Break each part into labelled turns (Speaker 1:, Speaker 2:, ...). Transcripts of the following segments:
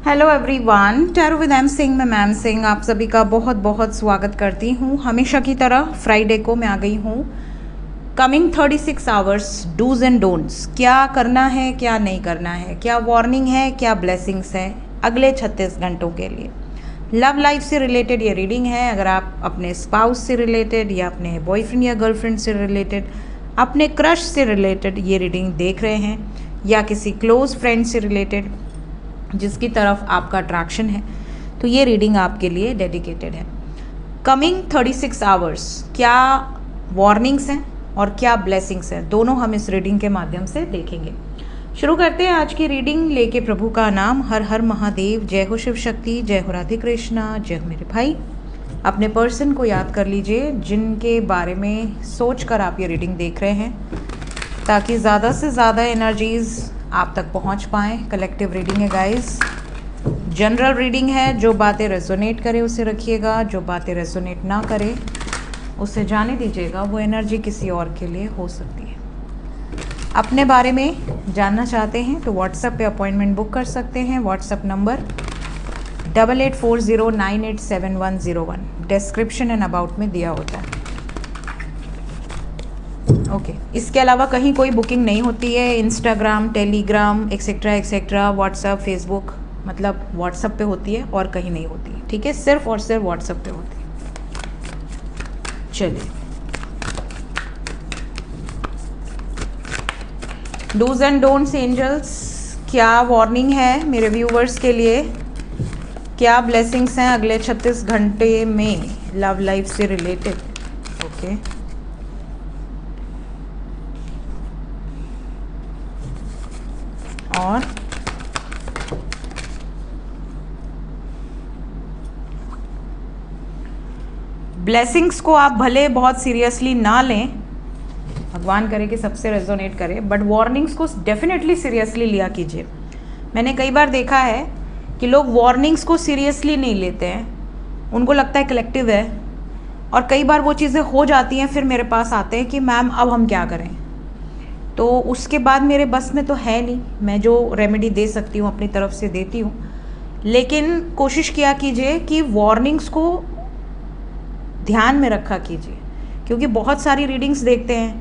Speaker 1: Hello everyone, tarot with M Singh में ma'am Singh आप सभी का बहुत बहुत स्वागत करती हूँ। हमेशा की तरह फ्राइडे को मैं आ गई हूँ। Coming 36 hours, dos and don'ts, क्या करना है क्या नहीं करना है, क्या वार्निंग है क्या ब्लेसिंग्स है अगले 36 घंटों के लिए। लव लाइफ से रिलेटेड ये रीडिंग है। अगर आप अपने स्पाउस से रिलेटेड या अपने बॉयफ्रेंड या गर्लफ्रेंड से रिलेटेड, अपने क्रश से रिलेटेड ये रीडिंग देख रहे हैं या किसी क्लोज फ्रेंड से रिलेटेड जिसकी तरफ आपका अट्रैक्शन है, तो ये रीडिंग आपके लिए डेडिकेटेड है। कमिंग 36 आवर्स, क्या वार्निंग्स हैं और क्या ब्लेसिंग्स हैं, दोनों हम इस रीडिंग के माध्यम से देखेंगे। शुरू करते हैं आज की रीडिंग लेके प्रभु का नाम। हर हर महादेव, जय हो शिव शक्ति, जय हो राधे कृष्णा, जय हो मेरे भाई। अपने पर्सन को याद कर लीजिए जिनके बारे में सोच कर आप ये रीडिंग देख रहे हैं, ताकि ज़्यादा से ज़्यादा एनर्जीज़ आप तक पहुंच पाएँ। कलेक्टिव रीडिंग है गाइस, जनरल रीडिंग है। जो बातें रेजोनेट करे उसे रखिएगा, जो बातें रेजोनेट ना करे उसे जाने दीजिएगा। वो एनर्जी किसी और के लिए हो सकती है। अपने बारे में जानना चाहते हैं तो व्हाट्सएप पे अपॉइंटमेंट बुक कर सकते हैं। WhatsApp number 8840987101 description and about में दिया होता है। ओके, इसके अलावा कहीं कोई बुकिंग नहीं होती है। Instagram, Telegram etcetera etcetera, WhatsApp, Facebook, मतलब व्हाट्सएप पे होती है और कहीं नहीं होती है। ठीक है, सिर्फ और सिर्फ व्हाट्सएप पे होती है। चलिए, डूज एंड डोंट्स एंजल्स, क्या वार्निंग है मेरे व्यूवर्स के लिए, क्या ब्लेसिंग्स हैं अगले 36 घंटे में लव लाइफ से रिलेटेड। ओके, और ब्लेसिंग्स को आप भले बहुत सीरियसली ना लें, भगवान करे कि सबसे रेजोनेट करे, बट वार्निंग्स को डेफिनेटली सीरियसली लिया कीजिए। मैंने कई बार देखा है कि लोग वार्निंग्स को सीरियसली नहीं लेते हैं, उनको लगता है कलेक्टिव है, और कई बार वो चीज़ें हो जाती हैं, फिर मेरे पास आते हैं कि मैम अब हम क्या करें। तो उसके बाद मेरे बस में तो है नहीं, मैं जो रेमेडी दे सकती हूँ अपनी तरफ से देती हूँ, लेकिन कोशिश किया कीजिए कि वार्निंग्स को ध्यान में रखा कीजिए। क्योंकि बहुत सारी रीडिंग्स देखते हैं,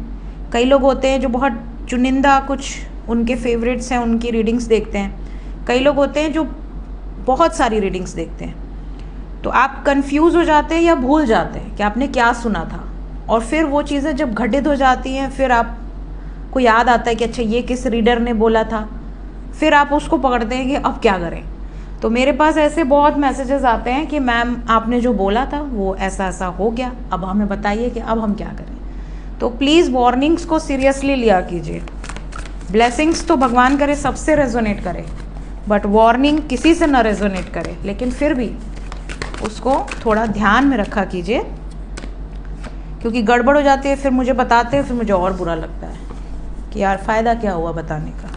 Speaker 1: कई लोग होते हैं जो बहुत चुनिंदा कुछ उनके फेवरेट्स हैं उनकी रीडिंग्स देखते हैं, कई लोग होते हैं जो बहुत सारी रीडिंग्स देखते हैं। तो आप कंफ्यूज हो जाते हैं या भूल जाते हैं कि आपने क्या सुना था, और फिर वो चीज़ें जब घटित हो जाती हैं फिर आपको याद आता है कि अच्छा ये किस रीडर ने बोला था, फिर आप उसको पकड़ते हैं कि अब क्या करें। तो मेरे पास ऐसे बहुत मैसेजेस आते हैं कि मैम आपने जो बोला था वो ऐसा ऐसा हो गया, अब हमें बताइए कि अब हम क्या करें। तो प्लीज़ वार्निंग्स को सीरियसली लिया कीजिए। ब्लेसिंग्स तो भगवान करे सबसे रेजोनेट करे, बट वार्निंग किसी से ना रेजोनेट करे, लेकिन फिर भी उसको थोड़ा ध्यान में रखा कीजिए, क्योंकि गड़बड़ हो जाती है। फिर मुझे बताते हैं, फिर मुझे और बुरा लगता है कि यार फ़ायदा क्या हुआ बताने का,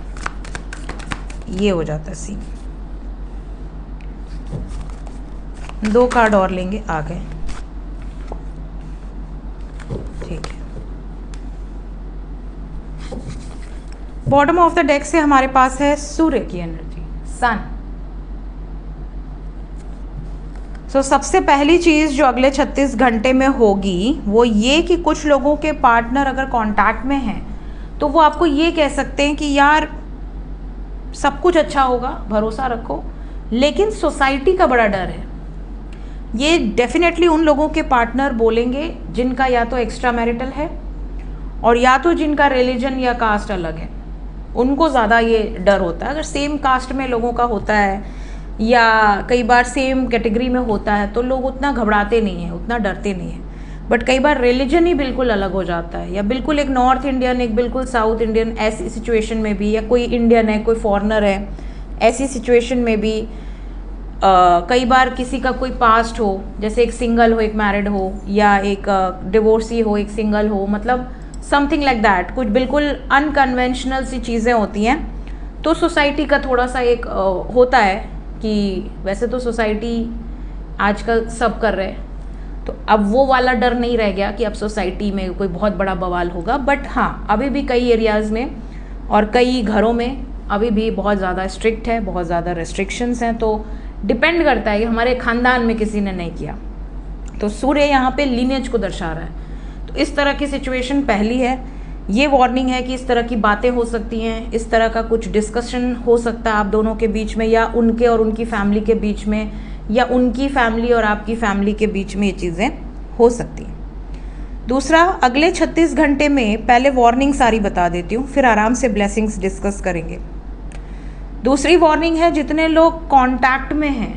Speaker 1: ये हो जाता है सीन। 2 कार्ड और लेंगे, आ गए। ठीक है, बॉटम ऑफ द डेक से हमारे पास है सूर्य की एनर्जी, सन। सो सबसे पहली चीज़ जो अगले 36 घंटे में होगी वो ये कि कुछ लोगों के पार्टनर अगर कांटेक्ट में हैं तो वो आपको ये कह सकते हैं कि यार सब कुछ अच्छा होगा, भरोसा रखो, लेकिन सोसाइटी का बड़ा डर है। ये डेफिनेटली उन लोगों के पार्टनर बोलेंगे जिनका या तो एक्स्ट्रा मैरिटल है और या तो जिनका रिलीजन या कास्ट अलग है, उनको ज़्यादा ये डर होता है। अगर सेम कास्ट में लोगों का होता है या कई बार सेम कैटेगरी में होता है तो लोग उतना घबराते नहीं हैं, उतना डरते नहीं हैं। बट कई बार रिलीजन ही बिल्कुल अलग हो जाता है, या बिल्कुल एक नॉर्थ इंडियन एक बिल्कुल साउथ इंडियन, ऐसी सिचुएशन में भी, या कोई इंडियन है कोई फॉरेनर है, ऐसी सिचुएशन में भी कई बार किसी का कोई पास्ट हो, जैसे एक सिंगल हो एक मैरिड हो, या एक डिवोर्सी हो एक सिंगल हो, मतलब समथिंग लाइक दैट, कुछ बिल्कुल अनकन्वेंशनल सी चीज़ें होती हैं। तो सोसाइटी का थोड़ा सा एक होता है कि वैसे तो सोसाइटी आजकल सब कर रहे हैं, तो अब वो वाला डर नहीं रह गया कि अब सोसाइटी में कोई बहुत बड़ा बवाल होगा। बट हाँ, अभी भी कई एरियाज़ में और कई घरों में अभी भी बहुत ज़्यादा स्ट्रिक्ट है, बहुत ज़्यादा रेस्ट्रिक्शंस हैं, तो डिपेंड करता है कि हमारे ख़ानदान में किसी ने नहीं किया। तो सूर्य यहाँ पे लीनेज को दर्शा रहा है। तो इस तरह की सिचुएशन पहली है। ये वार्निंग है कि इस तरह की बातें हो सकती हैं, इस तरह का कुछ डिस्कशन हो सकता है आप दोनों के बीच में, या उनके और उनकी फैमिली के बीच में, या उनकी फैमिली और आपकी फैमिली के बीच में ये चीज़ें हो सकती हैं। दूसरा, अगले 36 घंटे में पहले वार्निंग सारी बता देती हूँ, फिर आराम से ब्लेसिंग्स डिस्कस करेंगे। दूसरी वार्निंग है, जितने लोग कांटेक्ट में हैं,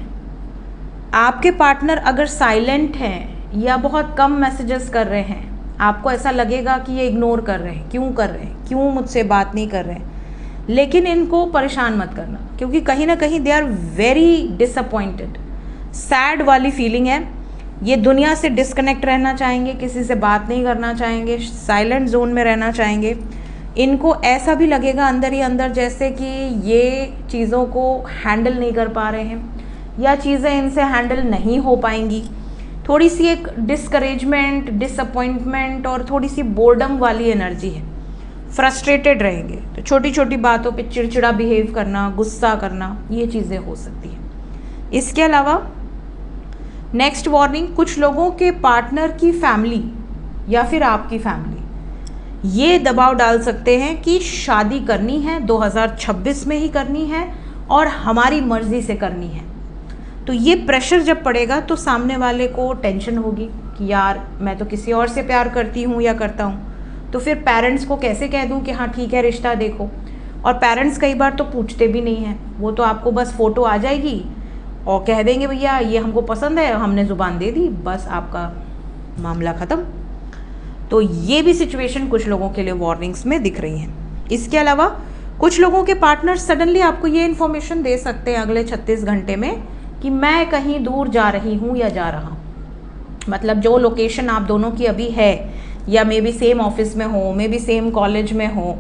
Speaker 1: आपके पार्टनर अगर साइलेंट हैं या बहुत कम मैसेजेस कर रहे हैं, आपको ऐसा लगेगा कि ये इग्नोर कर रहे हैं, क्यों कर रहे हैं, क्यों मुझसे बात नहीं कर रहे हैं, लेकिन इनको परेशान मत करना, क्योंकि कहीं ना कहीं they are very disappointed. Sad वाली फीलिंग है, ये दुनिया से डिस्कनेक्ट रहना चाहेंगे, किसी से बात नहीं करना चाहेंगे, साइलेंट जोन में रहना चाहेंगे। इनको ऐसा भी लगेगा अंदर ही अंदर जैसे कि ये चीज़ों को हैंडल नहीं कर पा रहे हैं, या चीज़ें इनसे हैंडल नहीं हो पाएंगी। थोड़ी सी एक डिस्करेजमेंट, डिसअपॉइंटमेंट और थोड़ी सी बोर्डम वाली एनर्जी है। फ्रस्ट्रेटेड रहेंगे, तो छोटी छोटी बातों पे चिड़चिड़ा बिहेव करना, गुस्सा करना, ये चीज़ें हो सकती हैं। इसके अलावा नेक्स्ट वार्निंग, कुछ लोगों के पार्टनर की फैमिली या फिर आपकी फैमिली ये दबाव डाल सकते हैं कि शादी करनी है, 2026 में ही करनी है और हमारी मर्जी से करनी है। तो ये प्रेशर जब पड़ेगा तो सामने वाले को टेंशन होगी कि यार मैं तो किसी और से प्यार करती हूँ या करता हूँ। तो फिर पेरेंट्स को कैसे कह दूँ कि हाँ ठीक है रिश्ता देखो, और पेरेंट्स कई बार तो पूछते भी नहीं हैं, वो तो आपको बस फ़ोटो आ जाएगी और कह देंगे भैया ये हमको पसंद है, हमने ज़ुबान दे दी, बस आपका मामला ख़त्म। तो ये भी सिचुएशन कुछ लोगों के लिए वार्निंग्स में दिख रही हैं। इसके अलावा कुछ लोगों के पार्टनर सडनली आपको ये इन्फॉर्मेशन दे सकते हैं अगले 36 घंटे में कि मैं कहीं दूर जा रही हूँ या जा रहा हूँ। मतलब जो लोकेशन आप दोनों की अभी है, या मे बी सेम ऑफिस में हो, मे बी सेम कॉलेज में हो,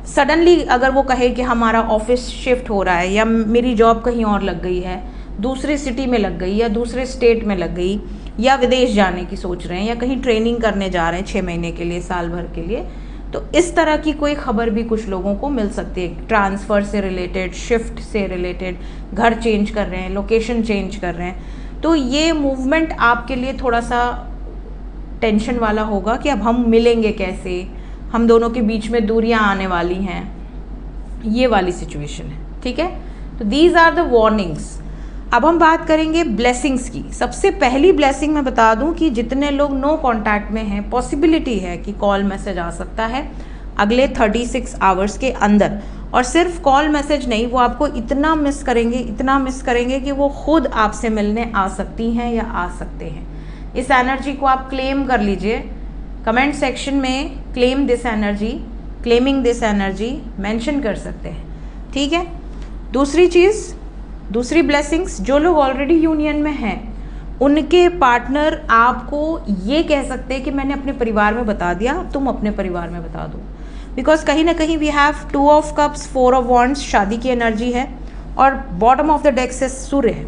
Speaker 1: सडनली अगर वो कहे कि हमारा ऑफिस शिफ्ट हो रहा है, या मेरी जॉब कहीं और लग गई है, दूसरी सिटी में लग गई, या दूसरे स्टेट में लग गई, या विदेश जाने की सोच रहे हैं, या कहीं ट्रेनिंग करने जा रहे हैं 6 महीने के लिए, साल भर के लिए, तो इस तरह की कोई खबर भी कुछ लोगों को मिल सकती है। ट्रांसफ़र से रिलेटेड, शिफ्ट से रिलेटेड, घर चेंज कर रहे हैं, लोकेशन चेंज कर रहे हैं। तो ये मूवमेंट आपके लिए थोड़ा सा टेंशन वाला होगा कि अब हम मिलेंगे कैसे, हम दोनों के बीच में दूरियां आने वाली हैं, ये वाली सिचुएशन है। ठीक है, तो दीज आर द वार्निंग्स। अब हम बात करेंगे ब्लेसिंग्स की। सबसे पहली ब्लेसिंग मैं बता दूं कि जितने लोग नो कांटेक्ट में हैं, पॉसिबिलिटी है कि कॉल मैसेज आ सकता है अगले 36 आवर्स के अंदर। और सिर्फ कॉल मैसेज नहीं, वो आपको इतना मिस करेंगे, इतना मिस करेंगे कि वो खुद आपसे मिलने आ सकती हैं या आ सकते हैं। इस एनर्जी को आप क्लेम कर लीजिए, कमेंट सेक्शन में claim this energy, claiming this energy mention कर सकते हैं। ठीक है, दूसरी चीज़, दूसरी ब्लेसिंग्स, जो लोग ऑलरेडी यूनियन में हैं उनके पार्टनर आपको ये कह सकते हैं कि मैंने अपने परिवार में बता दिया, तुम अपने परिवार में बता दो। बिकॉज कहीं ना कहीं we have 2 of cups, 4 of wands, शादी की एनर्जी है, और बॉटम ऑफ द डेक से सूर्य है।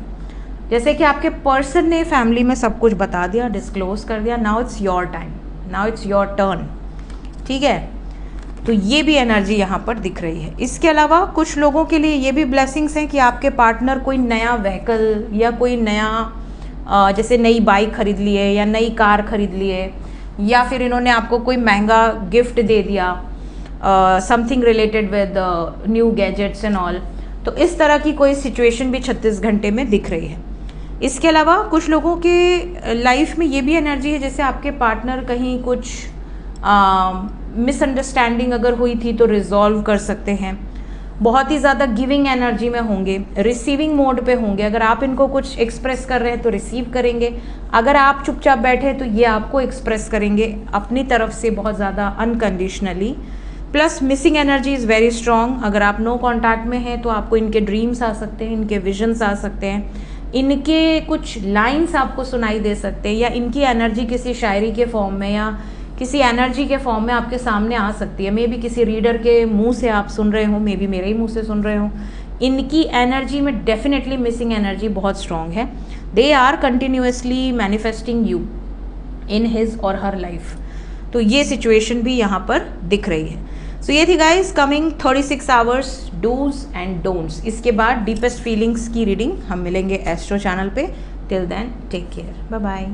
Speaker 1: जैसे कि आपके पर्सन ने फैमिली में सब कुछ बता दिया, डिस्क्लोज कर दिया, now it's your time, now it's your turn. ठीक है, तो ये भी एनर्जी यहाँ पर दिख रही है। इसके अलावा कुछ लोगों के लिए ये भी ब्लेसिंग्स हैं कि आपके पार्टनर कोई नया व्हीकल या कोई नया जैसे नई बाइक खरीद लिए या नई कार खरीद लिए, या फिर इन्होंने आपको कोई महंगा गिफ्ट दे दिया, something related with new gadgets and all. तो इस तरह की कोई सिचुएशन भी 36 घंटे में दिख रही है। इसके अलावा कुछ लोगों के लाइफ में ये भी एनर्जी है जैसे आपके पार्टनर कहीं कुछ मिसअंडरस्टैंडिंग अगर हुई थी तो रिजॉल्व कर सकते हैं। बहुत ही ज़्यादा गिविंग एनर्जी में होंगे, रिसीविंग मोड पे होंगे। अगर आप इनको कुछ एक्सप्रेस कर रहे हैं तो रिसीव करेंगे, अगर आप चुपचाप बैठे तो ये आपको एक्सप्रेस करेंगे अपनी तरफ से बहुत ज़्यादा unconditionally. Plus missing energy is very strong. अगर आप नो कॉन्टैक्ट में हैं तो आपको इनके ड्रीम्स आ सकते हैं, इनके विजन्स आ सकते हैं, इनके कुछ लाइन्स आपको सुनाई दे सकते हैं, या इनकी एनर्जी किसी शायरी के फॉर्म में या किसी एनर्जी के फॉर्म में आपके सामने आ सकती है। मे बी किसी रीडर के मुंह से आप सुन रहे हो, मे बी मेरे ही मुंह से सुन रहे हो। इनकी एनर्जी में डेफिनेटली मिसिंग एनर्जी बहुत स्ट्रॉन्ग है। They are continuously manifesting you in his और हर लाइफ। तो ये सिचुएशन भी यहाँ पर दिख रही है। सो ये थी guys coming 36 hours dos and don'ts. इसके बाद डीपेस्ट फीलिंग्स की रीडिंग हम मिलेंगे एस्ट्रो चैनल पे। Till then take care, bye bye.